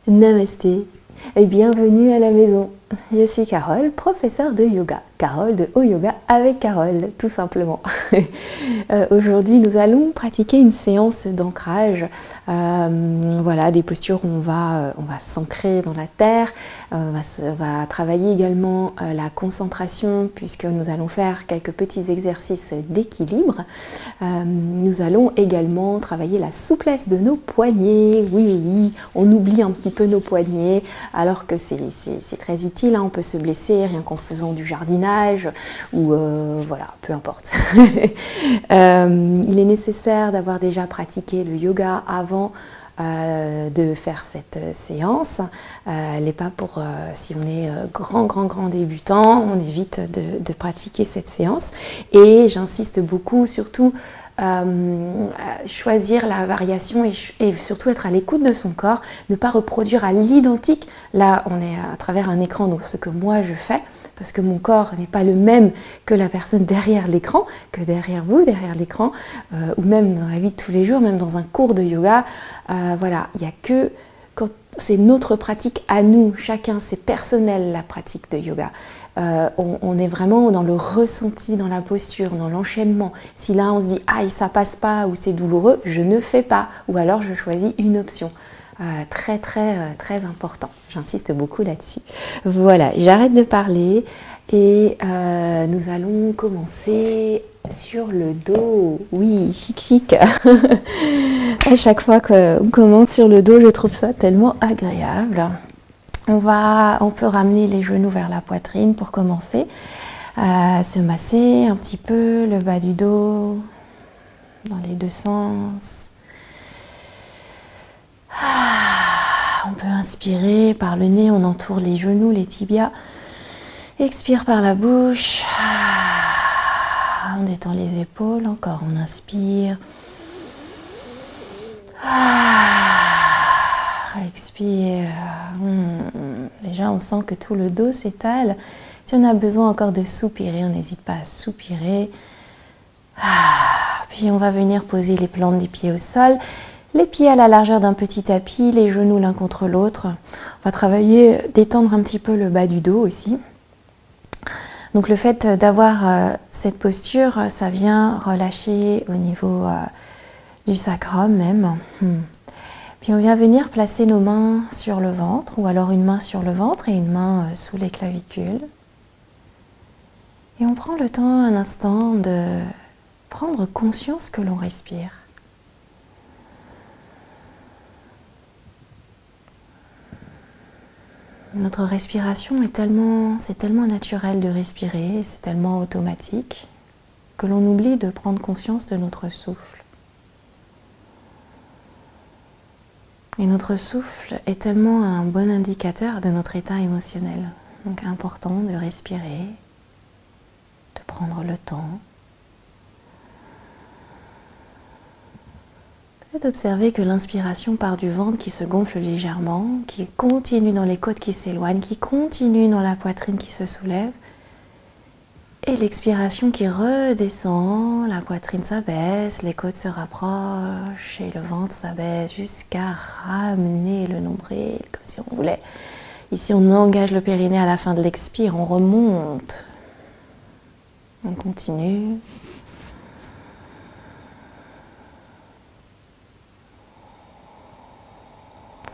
Namasté et bienvenue à la maison. Je suis Carole, professeure de yoga. Carole de Haut Yoga avec Carole, tout simplement. Aujourd'hui, nous allons pratiquer une séance d'ancrage. Voilà, des postures où on va s'ancrer dans la terre. On va travailler également la concentration puisque nous allons faire quelques petits exercices d'équilibre. Nous allons également travailler la souplesse de nos poignets. Oui, on oublie un petit peu nos poignets alors que c'est très utile. On peut se blesser rien qu'en faisant du jardinage ou voilà, peu importe. Il est nécessaire d'avoir déjà pratiqué le yoga avant de faire cette séance. Elle n'est pas pour si on est grand débutant, on évite de pratiquer cette séance. Et j'insiste beaucoup, surtout choisir la variation et surtout être à l'écoute de son corps, ne pas reproduire à l'identique. Là, on est à travers un écran, donc ce que moi je fais, parce que mon corps n'est pas le même que la personne derrière l'écran, que derrière vous, derrière l'écran, ou même dans la vie de tous les jours, même dans un cours de yoga. Voilà, il n'y a que quand c'est notre pratique à nous, chacun, c'est personnel la pratique de yoga. On est vraiment dans le ressenti, dans la posture, dans l'enchaînement. Si là on se dit « aïe, ça passe pas » ou « c'est douloureux », je ne fais pas. Ou alors je choisis une option. Très important. J'insiste beaucoup là-dessus. Voilà, j'arrête de parler et nous allons commencer sur le dos. Oui, chic. À chaque fois qu'on commence sur le dos, je trouve ça tellement agréable. On peut ramener les genoux vers la poitrine pour commencer. Se masser un petit peu le bas du dos dans les deux sens. On peut inspirer par le nez, on entoure les genoux, les tibias. Expire par la bouche. On détend les épaules, encore on inspire. Expire. Déjà on sent que tout le dos s'étale. Si on a besoin encore de soupirer, on n'hésite pas à soupirer. Puis on va venir poser les plantes des pieds au sol. Les pieds à la largeur d'un petit tapis, les genoux l'un contre l'autre. On va travailler, détendre un petit peu le bas du dos aussi. Donc le fait d'avoir cette posture, ça vient relâcher au niveau du sacrum même. Puis on vient venir placer nos mains sur le ventre, ou alors une main sur le ventre et une main sous les clavicules. Et on prend le temps un instant de prendre conscience que l'on respire. Notre respiration c'est tellement naturel de respirer, c'est tellement automatique que l'on oublie de prendre conscience de notre souffle. Et notre souffle est tellement un bon indicateur de notre état émotionnel. Donc important de respirer, de prendre le temps. D'observer que l'inspiration part du ventre qui se gonfle légèrement, qui continue dans les côtes qui s'éloignent, qui continue dans la poitrine qui se soulève, et l'expiration qui redescend, la poitrine s'abaisse, les côtes se rapprochent et le ventre s'abaisse jusqu'à ramener le nombril, comme si on voulait. Ici on engage le périnée à la fin de l'expire, on remonte, on continue.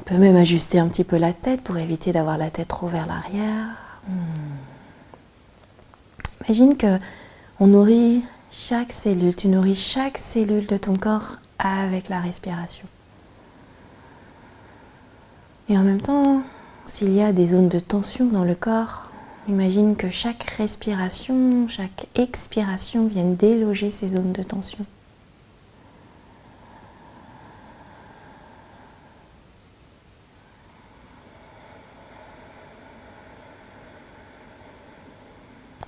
On peut même ajuster un petit peu la tête pour éviter d'avoir la tête trop vers l'arrière. Imagine que on nourrit chaque cellule, tu nourris chaque cellule de ton corps avec la respiration. Et en même temps, s'il y a des zones de tension dans le corps, imagine que chaque respiration, chaque expiration vienne déloger ces zones de tension.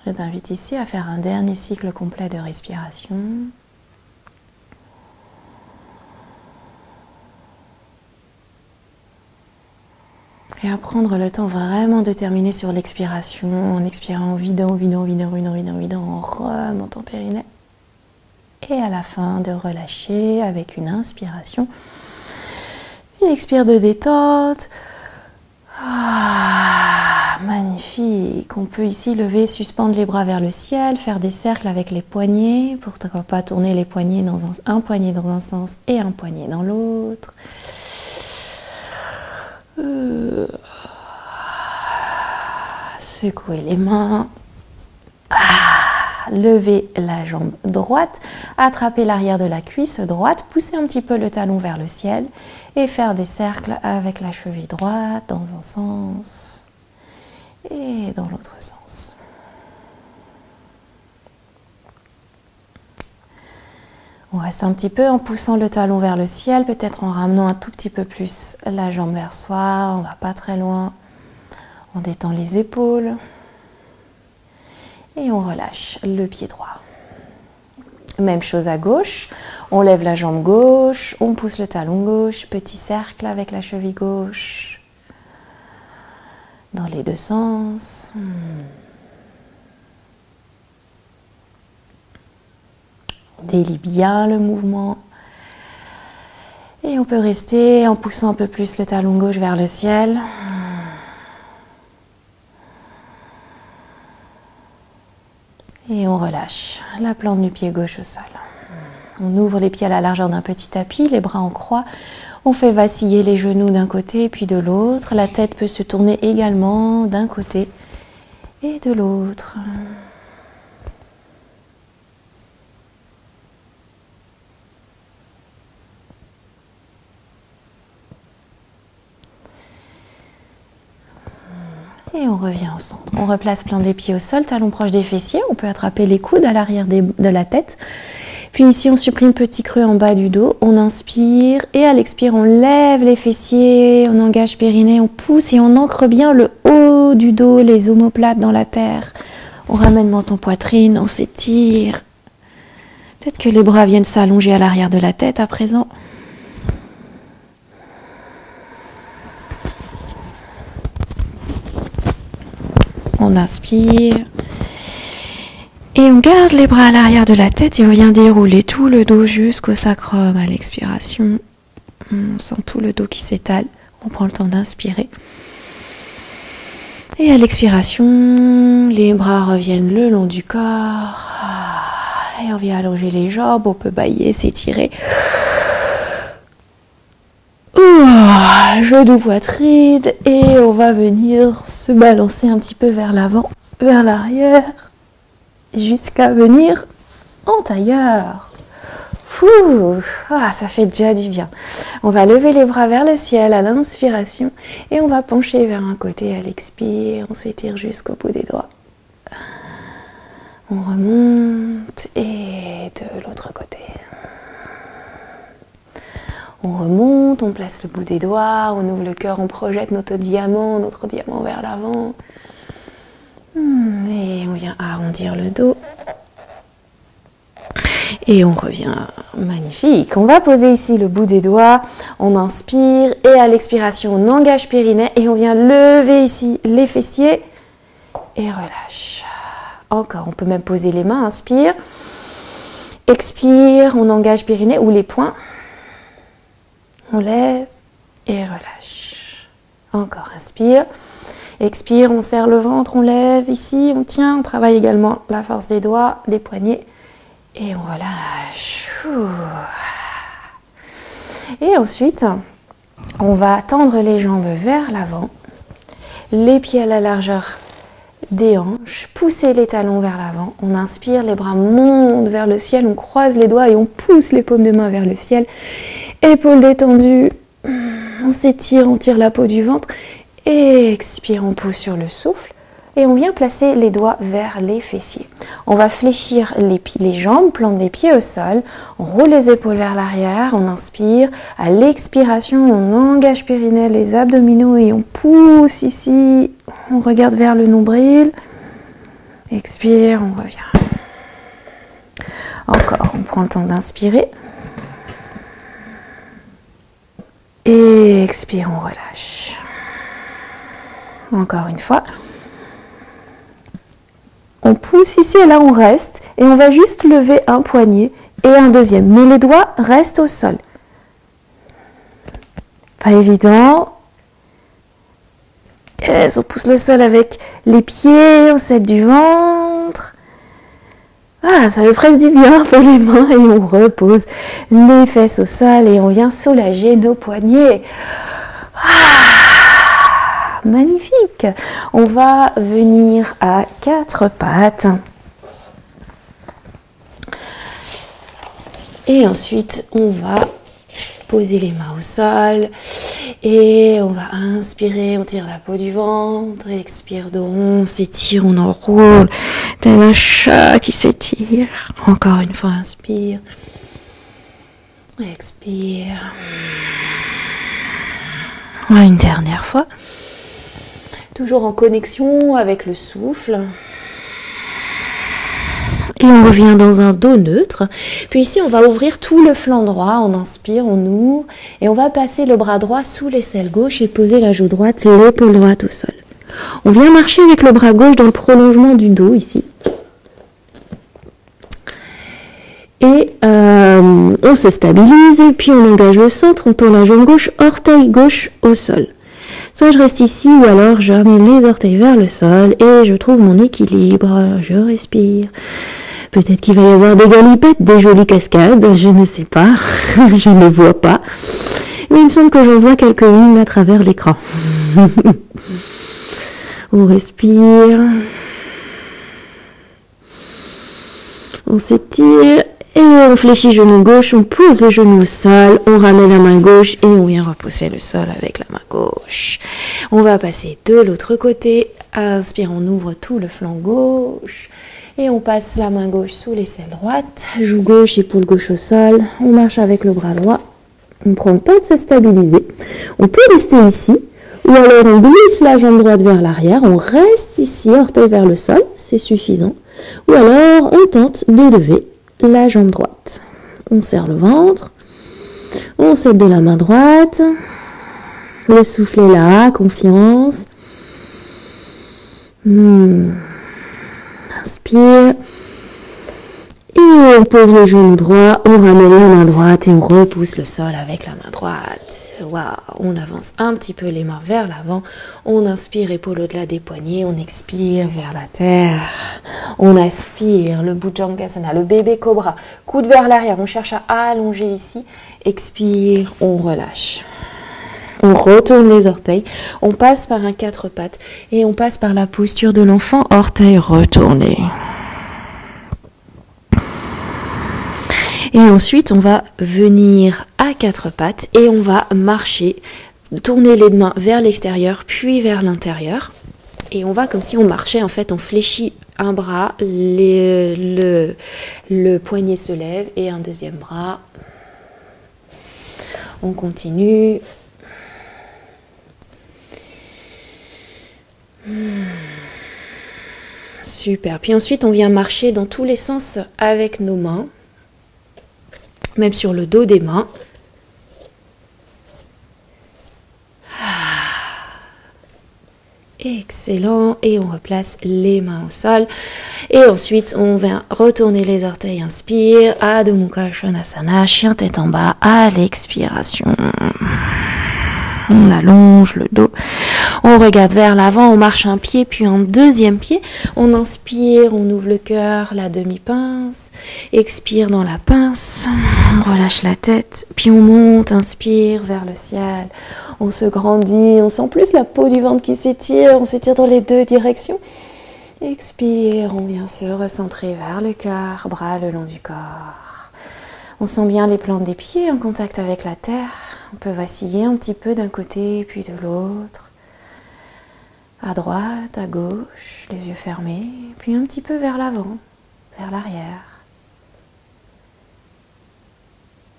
Je t'invite ici à faire un dernier cycle complet de respiration. Et à prendre le temps vraiment de terminer sur l'expiration, en expirant en vidant, en remontant périnée. Et à la fin de relâcher avec une inspiration. Une expire de détente. Magnifique. On peut ici lever, suspendre les bras vers le ciel, faire des cercles avec les poignets pour ne pas tourner les poignets dans un poignet dans un sens et un poignet dans l'autre. Secouer les mains. Lever la jambe droite, attraper l'arrière de la cuisse droite, pousser un petit peu le talon vers le ciel et faire des cercles avec la cheville droite dans un sens et dans l'autre sens. On reste un petit peu en poussant le talon vers le ciel, peut-être en ramenant un tout petit peu plus la jambe vers soi, on va pas très loin. On détend les épaules. Et on relâche le pied droit. Même chose à gauche, on lève la jambe gauche, on pousse le talon gauche, petit cercle avec la cheville gauche, dans les deux sens. On délie bien le mouvement. Et on peut rester en poussant un peu plus le talon gauche vers le ciel. Et on relâche la plante du pied gauche au sol. On ouvre les pieds à la largeur d'un petit tapis, les bras en croix. On fait vaciller les genoux d'un côté puis de l'autre. La tête peut se tourner également d'un côté et de l'autre. Et on revient au centre. On replace plan des pieds au sol, talons proches des fessiers. On peut attraper les coudes à l'arrière de la tête. Puis ici, on supprime petit creux en bas du dos. On inspire et à l'expire, on lève les fessiers, on engage périnée, on pousse et on ancre bien le haut du dos, les omoplates dans la terre. On ramène menton poitrine, on s'étire. Peut-être que les bras viennent s'allonger à l'arrière de la tête à présent. On inspire et on garde les bras à l'arrière de la tête et on vient dérouler tout le dos jusqu'au sacrum à l'expiration. On sent tout le dos qui s'étale. On prend le temps d'inspirer. Et à l'expiration, les bras reviennent le long du corps. Et on vient allonger les jambes. On peut bâiller, s'étirer. Genou, poitrine, et on va venir se balancer un petit peu vers l'avant, vers l'arrière, jusqu'à venir en tailleur. Ça fait déjà du bien. On va lever les bras vers le ciel à l'inspiration et on va pencher vers un côté à l'expire. On s'étire jusqu'au bout des doigts. On remonte et de l'autre côté. On remonte, on place le bout des doigts, on ouvre le cœur, on projette notre diamant vers l'avant. Et on vient arrondir le dos. Et on revient. Magnifique. On va poser ici le bout des doigts. On inspire et à l'expiration, on engage périnée et on vient lever ici les fessiers et relâche. Encore, on peut même poser les mains. Inspire. Expire, on engage périnée ou les poings. On lève et relâche. Encore, inspire. Expire, on serre le ventre, on lève ici, on tient. On travaille également la force des doigts, des poignets. Et on relâche. Et ensuite, on va tendre les jambes vers l'avant. Les pieds à la largeur des hanches. Pousser les talons vers l'avant. On inspire, les bras montent vers le ciel. On croise les doigts et on pousse les paumes de main vers le ciel. Épaules détendues, on s'étire, on tire la peau du ventre, et expire, on pousse sur le souffle, et on vient placer les doigts vers les fessiers. On va fléchir les jambes, plante des pieds au sol, on roule les épaules vers l'arrière, on inspire, à l'expiration, on engage périnée, les abdominaux, et on pousse ici, on regarde vers le nombril, expire, on revient. Encore, on prend le temps d'inspirer. Et expire, on relâche. Encore une fois. On pousse ici et là on reste. Et on va juste lever un poignet et un deuxième. Mais les doigts restent au sol. Pas évident. Yes, on pousse le sol avec les pieds, on s'aide du ventre. Ah, ça fait presque du bien pour les mains et on repose les fesses au sol et on vient soulager nos poignets. Ah, magnifique. On va venir à 4 pattes. Et ensuite, on va poser les mains au sol et on va inspirer, on tire la peau du ventre, expire dos rond, on s'étire, on enroule, tel un chat qui s'étire. Encore une fois, inspire, expire. Une dernière fois, toujours en connexion avec le souffle. Et on revient dans un dos neutre. Puis ici, on va ouvrir tout le flanc droit. On inspire, on ouvre. Et on va passer le bras droit sous l'aisselle gauche et poser la joue droite, l'épaule droite au sol. On vient marcher avec le bras gauche dans le prolongement du dos ici. Et on se stabilise. Et puis on engage le centre. On tourne la jambe gauche, orteil gauche au sol. Soit je reste ici ou alors je ramène les orteils vers le sol et je trouve mon équilibre. Je respire. Peut-être qu'il va y avoir des galipettes, des jolies cascades, je ne sais pas, je ne les vois pas. Mais il me semble que j'en vois quelques-unes à travers l'écran. On respire. On s'étire et on fléchit genou gauche, on pose le genou au sol, on ramène la main gauche et on vient repousser le sol avec la main gauche. On va passer de l'autre côté. Inspire, on ouvre tout le flanc gauche. Et on passe la main gauche sous l'aisselle droite, joue gauche, épaule gauche au sol. On marche avec le bras droit. On prend le temps de se stabiliser. On peut rester ici, ou alors on glisse la jambe droite vers l'arrière. On reste ici, orteil vers le sol, c'est suffisant. Ou alors on tente d'élever la jambe droite. On serre le ventre. On s'aide de la main droite. Le souffle est là, confiance. Inspire. Et on pose le genou droit, on ramène la main droite et on repousse le sol avec la main droite. Waouh, on avance un petit peu les mains vers l'avant. On inspire, épaule au-delà des poignets. On expire vers la terre. On aspire, le Bhujangasana, le bébé cobra. Coude vers l'arrière, on cherche à allonger ici. Expire, on relâche. On retourne les orteils, on passe par un 4 pattes et on passe par la posture de l'enfant, orteils retournés. Et ensuite, on va venir à 4 pattes et on va marcher, tourner les mains vers l'extérieur puis vers l'intérieur. Et on va comme si on marchait, en fait, on fléchit un bras, le poignet se lève et un deuxième bras. On continue. Super. Puis ensuite, on vient marcher dans tous les sens avec nos mains, même sur le dos des mains. Excellent. Et on replace les mains au sol. Et ensuite, on vient retourner les orteils. Inspire. Adho Mukha Svanasana. Chien tête en bas à l'expiration. On allonge le dos. On regarde vers l'avant, on marche un pied puis un deuxième pied. On inspire, on ouvre le cœur, la demi-pince. Expire dans la pince. On relâche la tête. Puis on monte, inspire vers le ciel. On se grandit, on sent plus la peau du ventre qui s'étire. On s'étire dans les deux directions. Expire, on vient se recentrer vers le cœur, bras le long du corps. On sent bien les plantes des pieds en contact avec la terre. On peut vaciller un petit peu d'un côté puis de l'autre. À droite, à gauche, les yeux fermés, puis un petit peu vers l'avant, vers l'arrière.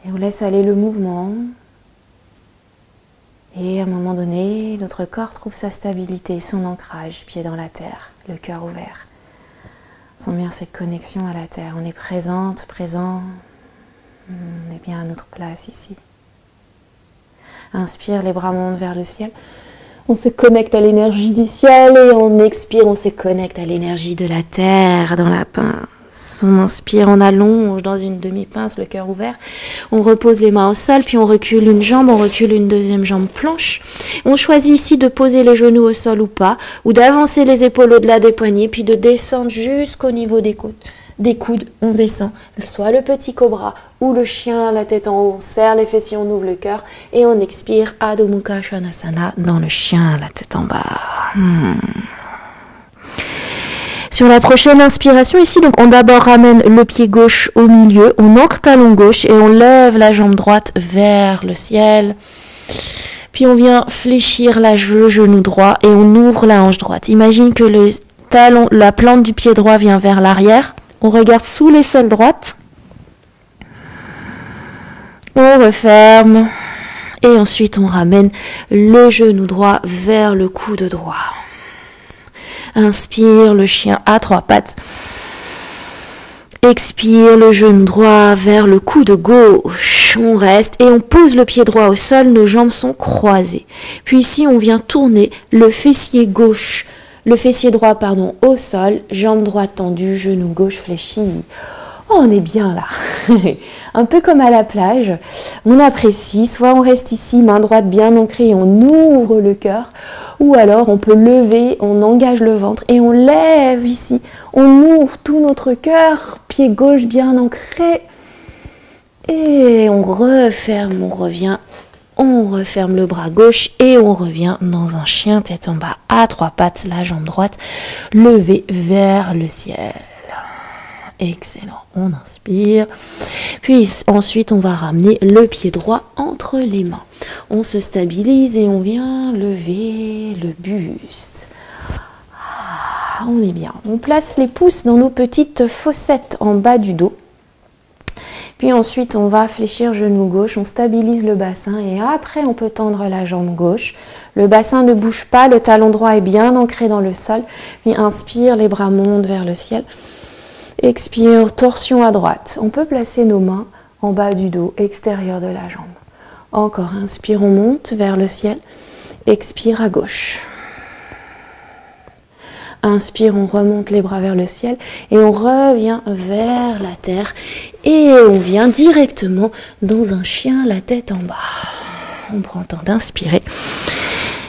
Et on laisse aller le mouvement. Et à un moment donné, notre corps trouve sa stabilité, son ancrage, pied dans la terre, le cœur ouvert. On sent bien cette connexion à la terre. On est présente, présent. On est bien à notre place ici. Inspire, les bras montent vers le ciel. On se connecte à l'énergie du ciel et on expire, on se connecte à l'énergie de la terre dans la pince. On inspire, on allonge dans une demi-pince, le cœur ouvert. On repose les mains au sol, puis on recule une jambe, on recule une deuxième jambe planche. On choisit ici de poser les genoux au sol ou pas, ou d'avancer les épaules au-delà des poignets, puis de descendre jusqu'au niveau des coudes. On descend, soit le petit cobra ou le chien, la tête en haut, on serre les fessiers, on ouvre le cœur et on expire Adho Mukha Svanasana dans le chien, la tête en bas. Sur la prochaine inspiration ici, donc on d'abord ramène le pied gauche au milieu, on ancre talon gauche et on lève la jambe droite vers le ciel. Puis on vient fléchir le genou droit et on ouvre la hanche droite. Imagine que le talon, la plante du pied droit vient vers l'arrière. On regarde sous l'aisselle droite. On referme. Et ensuite, on ramène le genou droit vers le coude droit. Inspire, le chien à trois pattes. Expire, le genou droit vers le coude gauche. On reste et on pose le pied droit au sol. Nos jambes sont croisées. Puis ici, on vient tourner le fessier gauche. Le fessier droit, au sol, jambe droite tendue, genou gauche fléchi. Oh, on est bien là. Un peu comme à la plage. On apprécie, soit on reste ici, main droite bien ancrée et on ouvre le cœur. Ou alors on peut lever, on engage le ventre et on lève ici. On ouvre tout notre cœur, pied gauche bien ancré. Et on referme, on revient. On referme le bras gauche et on revient dans un chien tête en bas à trois pattes, la jambe droite levée vers le ciel. Excellent. On inspire. Puis ensuite, on va ramener le pied droit entre les mains. On se stabilise et on vient lever le buste. On est bien. On place les pouces dans nos petites fossettes en bas du dos. Puis ensuite, on va fléchir genou gauche, on stabilise le bassin et après, on peut tendre la jambe gauche. Le bassin ne bouge pas, le talon droit est bien ancré dans le sol. Puis inspire, les bras montent vers le ciel. Expire, torsion à droite. On peut placer nos mains en bas du dos, extérieur de la jambe. Encore, inspire, on monte vers le ciel. Expire à gauche. Inspire, on remonte les bras vers le ciel et on revient vers la terre et on vient directement dans un chien, la tête en bas. On prend le temps d'inspirer,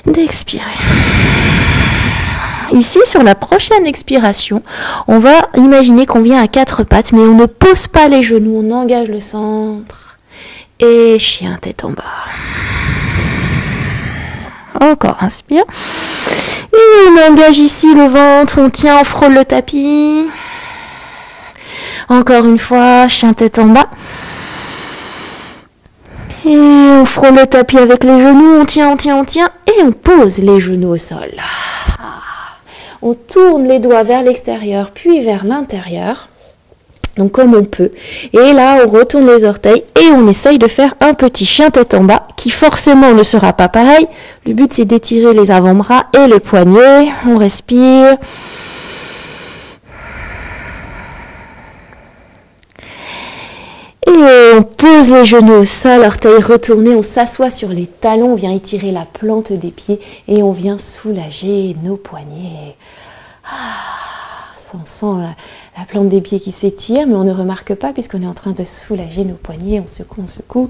d'expirer. Ici, sur la prochaine expiration, on va imaginer qu'on vient à quatre pattes, mais on ne pose pas les genoux, on engage le centre et chien, tête en bas. Encore, inspire. Et on engage ici le ventre, on tient, on frôle le tapis. Encore une fois, chien tête en bas. Et on frôle le tapis avec les genoux, on tient, et on pose les genoux au sol. On tourne les doigts vers l'extérieur, puis vers l'intérieur. Donc comme on peut. Et là, on retourne les orteils et on essaye de faire un petit chien tête en bas qui forcément ne sera pas pareil. Le but, c'est d'étirer les avant-bras et les poignets. On respire. Et on pose les genoux au sol, orteils retournés, on s'assoit sur les talons, on vient étirer la plante des pieds et on vient soulager nos poignets. On sent la plante des pieds qui s'étire, mais on ne remarque pas puisqu'on est en train de soulager nos poignets. On secoue.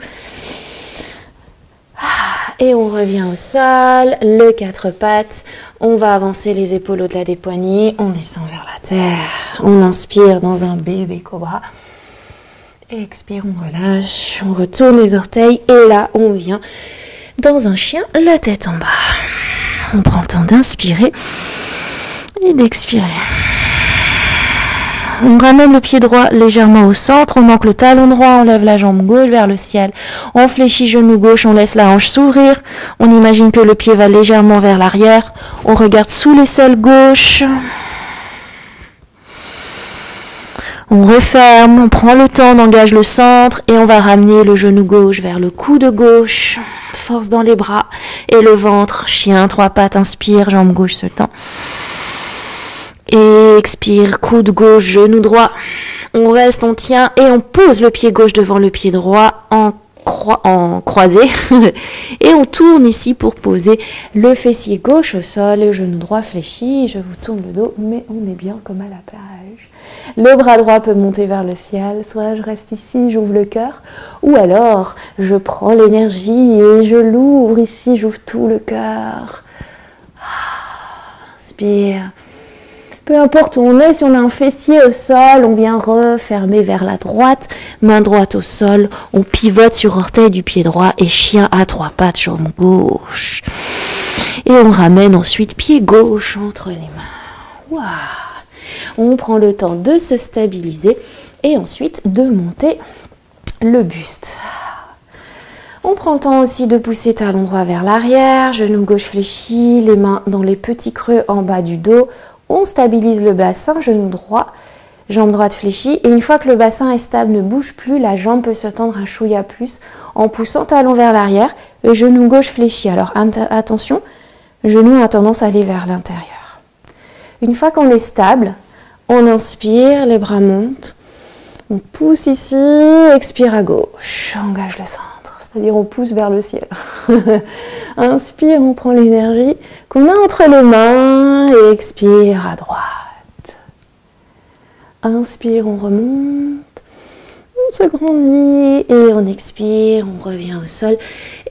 Et on revient au sol, le quatre pattes. On va avancer les épaules au-delà des poignets. On descend vers la terre. On inspire dans un bébé cobra. Expire, on relâche. On retourne les orteils. Et là, on vient dans un chien, la tête en bas. On prend le temps d'inspirer et d'expirer. On ramène le pied droit légèrement au centre, on ancre le talon droit, on lève la jambe gauche vers le ciel. On fléchit genou gauche, on laisse la hanche s'ouvrir. On imagine que le pied va légèrement vers l'arrière. On regarde sous l'aisselle gauche. On referme, on prend le temps, on engage le centre et on va ramener le genou gauche vers le coude gauche. Force dans les bras et le ventre. Chien, trois pattes, inspire, jambe gauche se tend. Et expire, coude gauche, genou droit. On reste, on tient et on pose le pied gauche devant le pied droit en croisé. Et on tourne ici pour poser le fessier gauche au sol, le genou droit fléchi. Je vous tourne le dos, mais on est bien comme à la plage. nuage. Le bras droit peut monter vers le ciel, soit je reste ici, j'ouvre le cœur, ou alors je prends l'énergie et je l'ouvre ici, j'ouvre tout le cœur. Inspire. Peu importe où on est, si on a un fessier au sol, on vient refermer vers la droite, main droite au sol, on pivote sur orteil du pied droit et chien à 3 pattes, jambe gauche. Et on ramène ensuite pied gauche entre les mains. Waouh. On prend le temps de se stabiliser et ensuite de monter le buste. On prend le temps aussi de pousser talon droit vers l'arrière, genou gauche fléchi, les mains dans les petits creux en bas du dos. On stabilise le bassin, genou droit, jambe droite fléchie. Et une fois que le bassin est stable, ne bouge plus, la jambe peut se tendre un chouïa plus en poussant talon vers l'arrière et genou gauche fléchi. Alors attention, genou a tendance à aller vers l'intérieur. Une fois qu'on est stable, on inspire, les bras montent. On pousse ici, expire à gauche, engage le centre. C'est-à-dire on pousse vers le ciel. Inspire, on prend l'énergie qu'on a entre les mains et expire à droite. Inspire, on remonte, on se grandit et on expire, on revient au sol.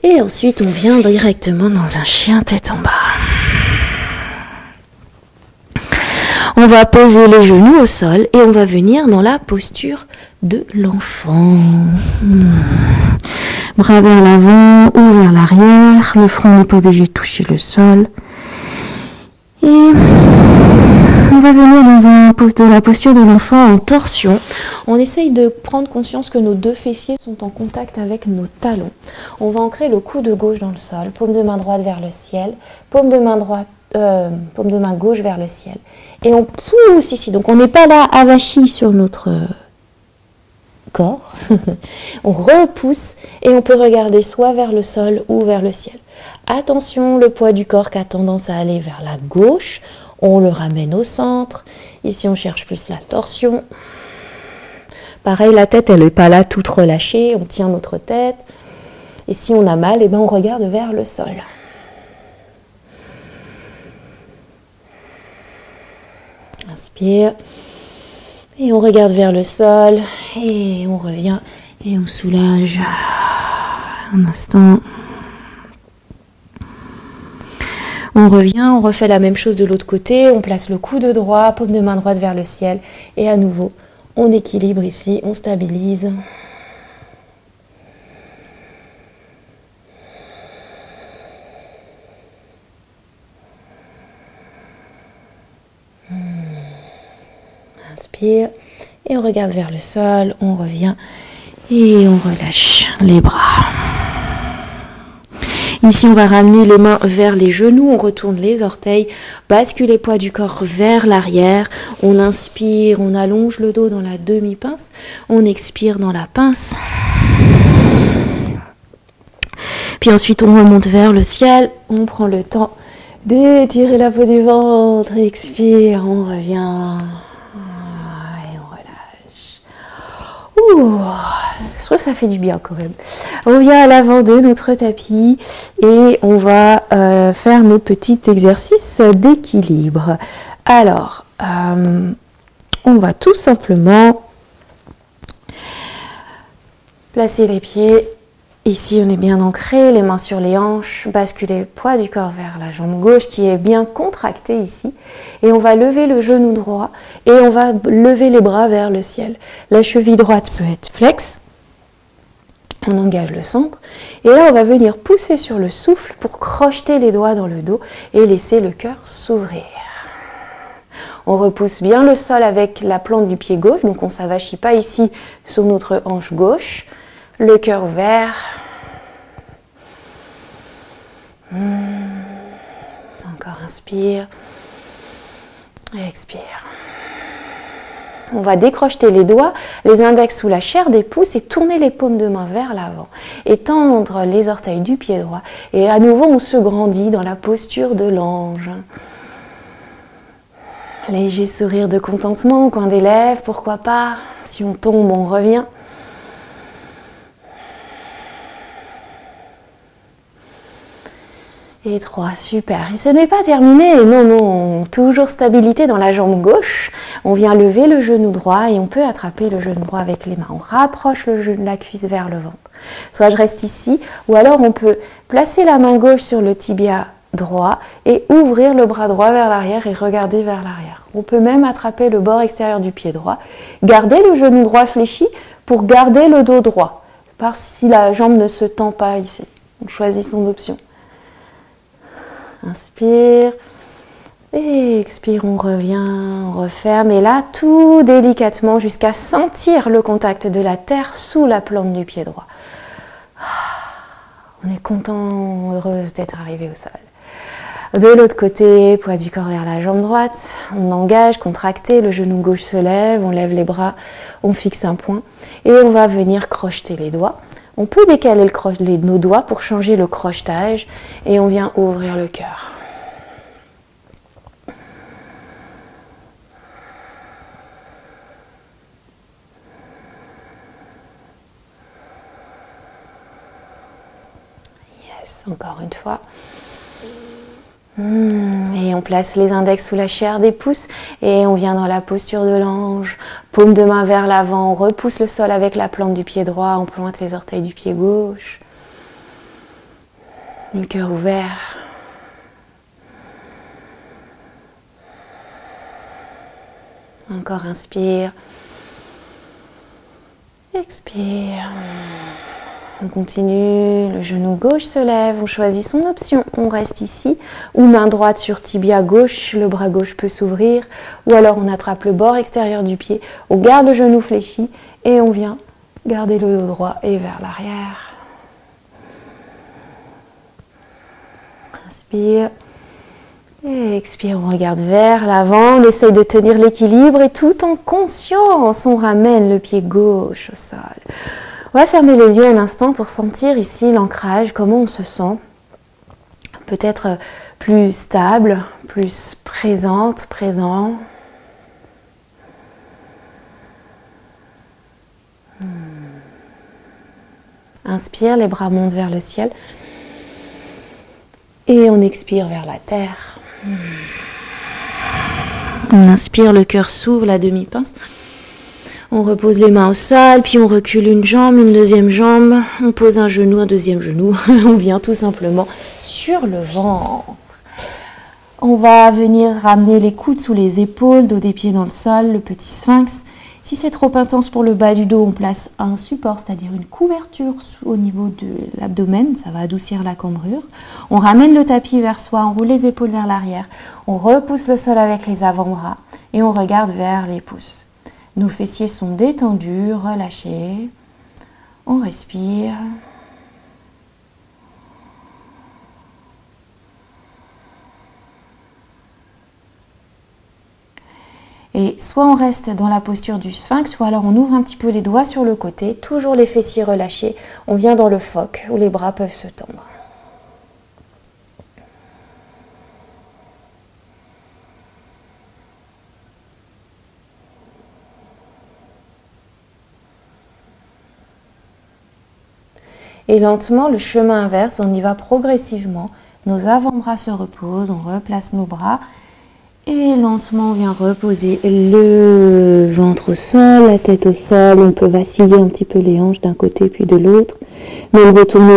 Et ensuite on vient directement dans un chien tête en bas. On va poser les genoux au sol et on va venir dans la posture de l'enfant. Bras vers l'avant ou vers l'arrière. Le front n'est pas obligé de toucher le sol. Et on va venir dans la posture de l'enfant en torsion. On essaye de prendre conscience que nos deux fessiers sont en contact avec nos talons. On va ancrer le coude gauche dans le sol, paume de main droite vers le ciel, paume de main gauche vers le ciel. Et on pousse ici. Donc on n'est pas là avachi sur notre corps. On repousse et on peut regarder soit vers le sol ou vers le ciel. Attention, le poids du corps qui a tendance à aller vers la gauche, on le ramène au centre. Ici, on cherche plus la torsion. Pareil, la tête, elle n'est pas là toute relâchée. On tient notre tête. Et si on a mal, eh ben, on regarde vers le sol. Inspire. Et on regarde vers le sol. Et on revient. Et on soulage. Un instant. On revient, on refait la même chose de l'autre côté. On place le coude droit, paume de main droite vers le ciel. Et à nouveau, on équilibre ici, on stabilise. Inspire et on regarde vers le sol, on revient et on relâche les bras. Ici, on va ramener les mains vers les genoux, on retourne les orteils, bascule les poids du corps vers l'arrière. On inspire, on allonge le dos dans la demi-pince, on expire dans la pince. Puis ensuite, on remonte vers le ciel, on prend le temps d'étirer la peau du ventre, expire, on revient. Je trouve que ça fait du bien quand même. On vient à l'avant de notre tapis et on va faire nos petits exercices d'équilibre. Alors, on va tout simplement placer les pieds. Ici, on est bien ancré, les mains sur les hanches, basculer le poids du corps vers la jambe gauche qui est bien contractée ici. Et on va lever le genou droit et on va lever les bras vers le ciel. La cheville droite peut être flex. On engage le centre. Et là, on va venir pousser sur le souffle pour crocheter les doigts dans le dos et laisser le cœur s'ouvrir. On repousse bien le sol avec la plante du pied gauche. Donc, on ne s'avachit pas ici sur notre hanche gauche. Le cœur ouvert. Encore inspire. Et expire. On va décrocheter les doigts, les index sous la chair des pouces et tourner les paumes de main vers l'avant. Et tendre les orteils du pied droit. Et à nouveau, on se grandit dans la posture de l'ange. Léger sourire de contentement au coin des lèvres, pourquoi pas. Si on tombe, on revient. Et 3, super. Et ce n'est pas terminé, non, non, toujours stabilité dans la jambe gauche. On vient lever le genou droit et on peut attraper le genou droit avec les mains. On rapproche le genou de la cuisse vers le ventre. Soit je reste ici, ou alors on peut placer la main gauche sur le tibia droit et ouvrir le bras droit vers l'arrière et regarder vers l'arrière. On peut même attraper le bord extérieur du pied droit, garder le genou droit fléchi pour garder le dos droit, parce si la jambe ne se tend pas ici. On choisit son option. Inspire, et expire, on revient, on referme, et là, tout délicatement jusqu'à sentir le contact de la terre sous la plante du pied droit. On est content, heureuse d'être arrivé au sol. De l'autre côté, poids du corps vers la jambe droite, on engage, contracté, le genou gauche se lève, on lève les bras, on fixe un point, et on va venir crocheter les doigts. On peut décaler nos doigts pour changer le crochetage et on vient ouvrir le cœur. Yes, encore une fois. Et on place les index sous la chair des pouces et on vient dans la posture de l'ange, paume de main vers l'avant, on repousse le sol avec la plante du pied droit, on pointe les orteils du pied gauche, le cœur ouvert. Encore inspire, expire. On continue, le genou gauche se lève, on choisit son option, on reste ici, ou main droite sur tibia gauche, le bras gauche peut s'ouvrir, ou alors on attrape le bord extérieur du pied, on garde le genou fléchi et on vient garder le dos droit et vers l'arrière. Inspire et expire, on regarde vers l'avant, on essaye de tenir l'équilibre et tout en conscience, on ramène le pied gauche au sol. On va fermer les yeux un instant pour sentir ici l'ancrage, comment on se sent. Peut-être plus stable, plus présente, présent. Inspire, les bras montent vers le ciel. Et on expire vers la terre. On inspire, le cœur s'ouvre, la demi-pince. On repose les mains au sol, puis on recule une jambe, une deuxième jambe. On pose un genou, un deuxième genou. On vient tout simplement sur le ventre. On va venir ramener les coudes sous les épaules, dos des pieds dans le sol, le petit sphinx. Si c'est trop intense pour le bas du dos, on place un support, c'est-à-dire une couverture au niveau de l'abdomen. Ça va adoucir la cambrure. On ramène le tapis vers soi, on roule les épaules vers l'arrière. On repousse le sol avec les avant-bras et on regarde vers les pouces. Nos fessiers sont détendus, relâchés. On respire. Et soit on reste dans la posture du sphinx, soit alors on ouvre un petit peu les doigts sur le côté, toujours les fessiers relâchés. On vient dans le phoque où les bras peuvent se tendre. Et lentement, le chemin inverse, on y va progressivement. Nos avant-bras se reposent, on replace nos bras. Et lentement, on vient reposer le ventre au sol, la tête au sol. On peut vaciller un petit peu les hanches d'un côté puis de l'autre. Même retourner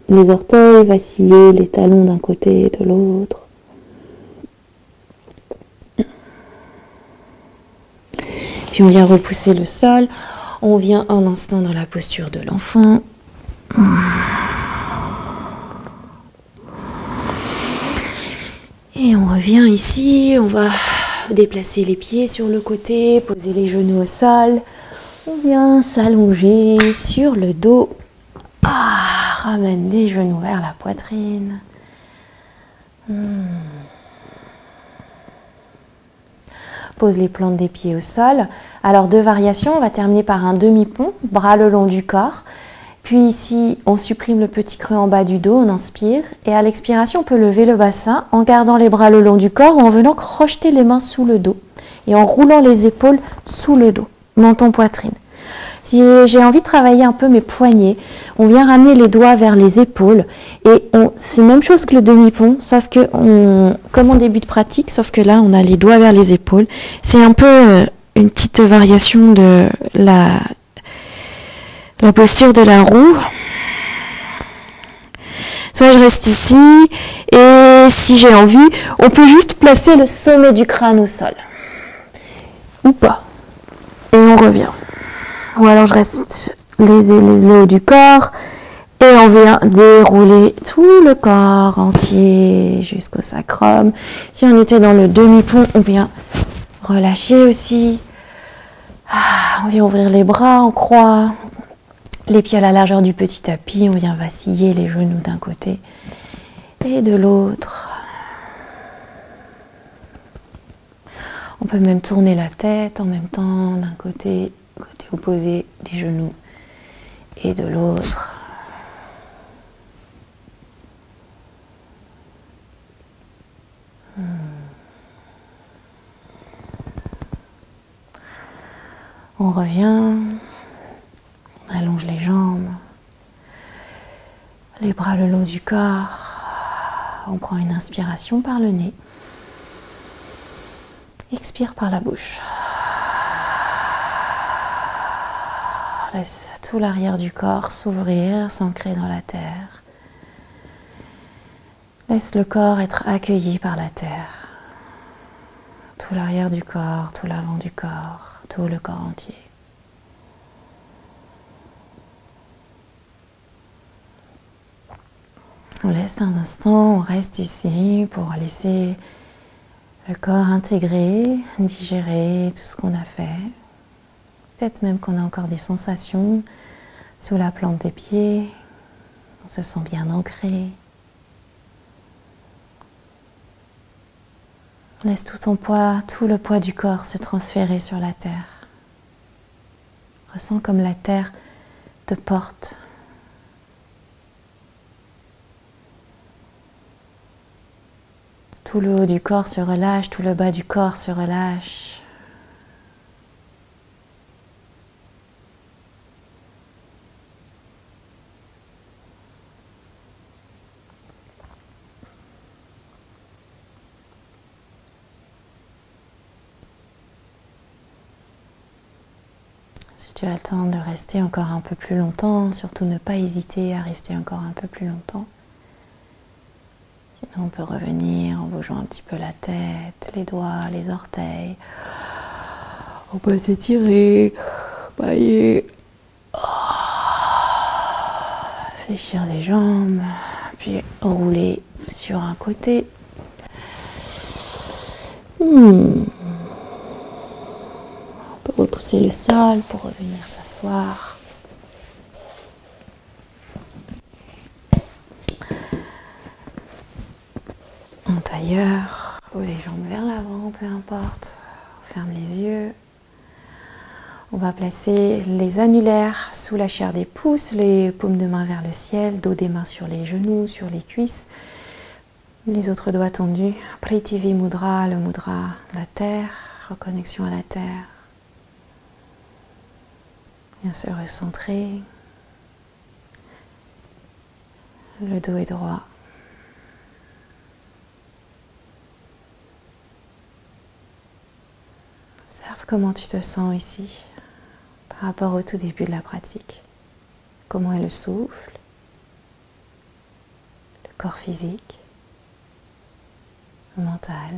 les orteils, vaciller les talons d'un côté et de l'autre. Puis on vient repousser le sol. On vient un instant dans la posture de l'enfant. Et on revient ici, on va déplacer les pieds sur le côté, poser les genoux au sol. On vient s'allonger sur le dos. Ramène les genoux vers la poitrine. Pose les plantes des pieds au sol. Alors, deux variations, on va terminer par un demi-pont, bras le long du corps. Puis ici, on supprime le petit creux en bas du dos, on inspire. Et à l'expiration, on peut lever le bassin en gardant les bras le long du corps ou en venant crocheter les mains sous le dos. Et en roulant les épaules sous le dos, menton poitrine. Si j'ai envie de travailler un peu mes poignets, on vient ramener les doigts vers les épaules et c'est la même chose que le demi-pont, sauf que comme en début de pratique, sauf que là on a les doigts vers les épaules. C'est un peu une petite variation de la posture de la roue. Soit je reste ici, et si j'ai envie, on peut juste placer le sommet du crâne au sol. Ou pas. Et on revient. Ou alors je reste les hauts du corps, et on vient dérouler tout le corps entier jusqu'au sacrum. Si on était dans le demi-pont, on vient relâcher aussi. On vient ouvrir les bras en croix. Les pieds à la largeur du petit tapis, on vient vaciller les genoux d'un côté et de l'autre. On peut même tourner la tête en même temps d'un côté opposé des genoux et de l'autre. On revient. On allonge les jambes, les bras le long du corps. On prend une inspiration par le nez. Expire par la bouche. Laisse tout l'arrière du corps s'ouvrir, s'ancrer dans la terre. Laisse le corps être accueilli par la terre. Tout l'arrière du corps, tout l'avant du corps, tout le corps entier. On laisse un instant, on reste ici pour laisser le corps intégrer, digérer tout ce qu'on a fait. Peut-être même qu'on a encore des sensations sous la plante des pieds. On se sent bien ancré. Laisse tout ton poids, tout le poids du corps se transférer sur la terre. Ressens comme la terre te porte. Tout le haut du corps se relâche, tout le bas du corps se relâche. Si tu as le temps de rester encore un peu plus longtemps, surtout ne pas hésiter à rester encore un peu plus longtemps. Sinon, on peut revenir en bougeant un petit peu la tête, les doigts, les orteils. On peut s'étirer, bailler, fléchir les jambes, puis rouler sur un côté. On peut repousser le sol pour revenir s'asseoir. En tailleur, ou les jambes vers l'avant, peu importe. On ferme les yeux. On va placer les annulaires sous la chair des pouces, les paumes de main vers le ciel, dos des mains sur les genoux, sur les cuisses. Les autres doigts tendus. Prithvi Mudra, le mudra de la terre, reconnexion à la terre. Bien se recentrer. Le dos est droit. Observe comment tu te sens ici par rapport au tout début de la pratique. Comment est le souffle, le corps physique, le mental.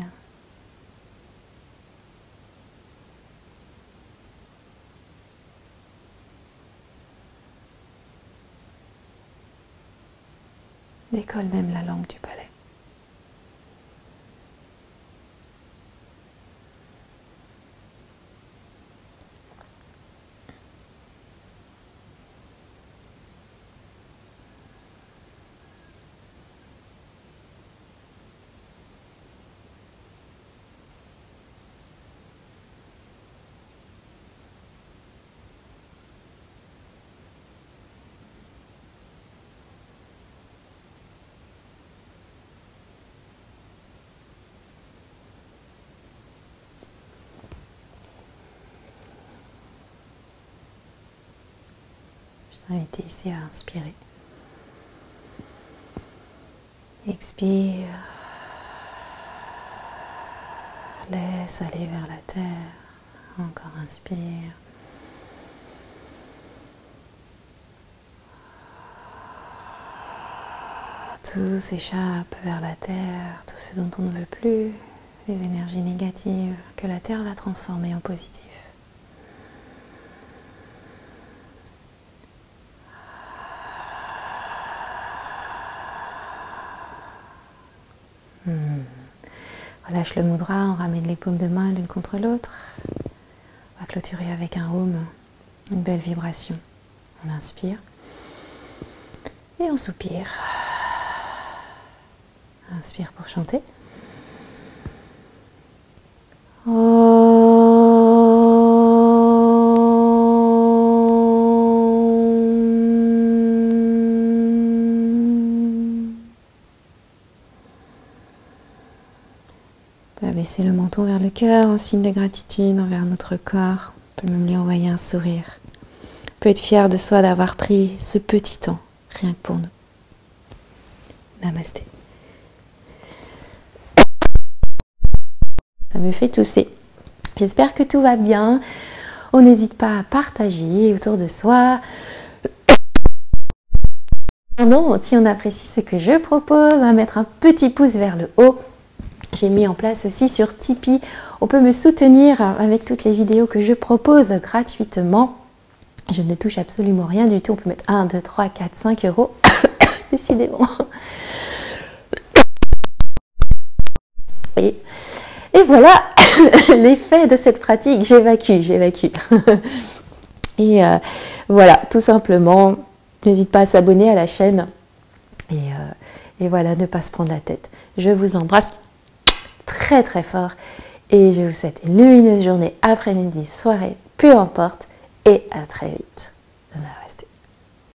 Décolle même la langue du palais. Je t'invite ici à inspirer. Expire. Laisse aller vers la terre. Encore inspire. Tout s'échappe vers la terre, tout ce dont on ne veut plus, les énergies négatives que la terre va transformer en positif. Relâche le mudra, on ramène les paumes de main l'une contre l'autre. On va clôturer avec un Om, une belle vibration. On inspire et on soupire. Inspire pour chanter. On peut baisser le menton vers le cœur en signe de gratitude envers notre corps. On peut même lui envoyer un sourire. On peut être fier de soi d'avoir pris ce petit temps, rien que pour nous. Namasté. Ça me fait tousser. J'espère que tout va bien. On n'hésite pas à partager autour de soi. Si on apprécie ce que je propose, à mettre un petit pouce vers le haut. J'ai mis en place aussi sur Tipeee. On peut me soutenir avec toutes les vidéos que je propose gratuitement. Je ne touche absolument rien du tout. On peut mettre 1, 2, 3, 4, 5 euros. Décidément. Et voilà l'effet de cette pratique. J'évacue. Et voilà, tout simplement, n'hésite pas à s'abonner à la chaîne. Et voilà, ne pas se prendre la tête. Je vous embrasse très très fort. Et je vous souhaite une lumineuse journée, après-midi, soirée, peu importe. Et à très vite.